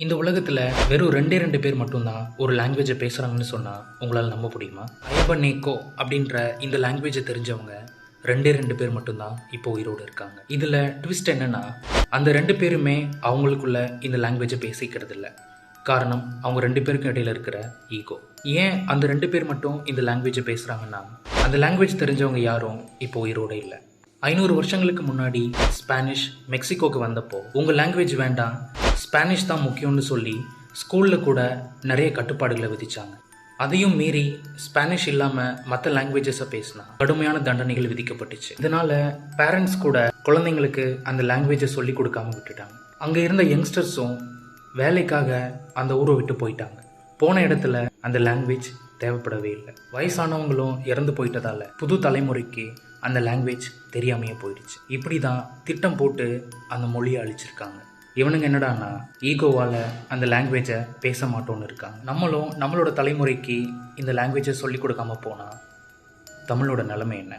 இந்த உலகத்தில் வெறும் ரெண்டே பேர் மட்டும்தான் ஒரு லாங்குவேஜை பேசுகிறாங்கன்னு சொன்னால் உங்களால் நம்ப முடியுமா? ஐபனேக்கோ அப்படின்ற இந்த லாங்குவேஜை தெரிஞ்சவங்க ரெண்டே பேர் மட்டும்தான் இப்போ உயிரோடு இருக்காங்க. இதில் ட்விஸ்ட் என்னென்னா, அந்த 2 பேருமே அவங்களுக்குள்ள இந்த லாங்குவேஜை பேசிக்கிறது இல்லை. காரணம், அவங்க 2 பேருக்கும் இடையில இருக்கிற ஈகோ. ஏன் அந்த 2 பேர் மட்டும் இந்த லாங்குவேஜை பேசுகிறாங்கன்னா, அந்த லாங்குவேஜ் தெரிஞ்சவங்க யாரும் இப்போ உயிரோடு இல்லை. 500 வருஷங்களுக்கு முன்னாடி ஸ்பானிஷ் மெக்சிகோக்கு வந்தப்போ உங்கள் லாங்குவேஜ் வேண்டாம், ஸ்பானிஷ் தான் முக்கியம்னு சொல்லி ஸ்கூலில் கூட நிறைய கட்டுப்பாடுகளை விதித்தாங்க. அதையும் மீறி ஸ்பானிஷ் இல்லாமல் மற்ற லாங்குவேஜஸை பேசினா கடுமையான தண்டனைகள் விதிக்கப்பட்டுச்சு. இதனால் பேரண்ட்ஸ் கூட குழந்தைங்களுக்கு அந்த லாங்குவேஜை சொல்லி கொடுக்காம விட்டுட்டாங்க. அங்கே இருந்த யங்ஸ்டர்ஸும் வேலைக்காக அந்த ஊரை விட்டு போயிட்டாங்க. போன இடத்துல அந்த லாங்குவேஜ் தேவைப்படவே இல்லை. வயசானவங்களும் இறந்து போயிட்டதால புது தலைமுறைக்கு அந்த லாங்குவேஜ் தெரியாமையே போயிடுச்சு. இப்படி தான் திட்டம் போட்டு அந்த மொழியை அழிச்சிருக்காங்க. இவனுங்க என்னடான்னா ஈகோவால் அந்த லாங்குவேஜை பேச மாட்டோன்னு இருக்காங்க. நம்மளும் நம்மளோட தலைமுறைக்கு இந்த லாங்குவேஜை சொல்லிக் கொடுக்காம போனால் தமிழோட நிலைமை என்ன?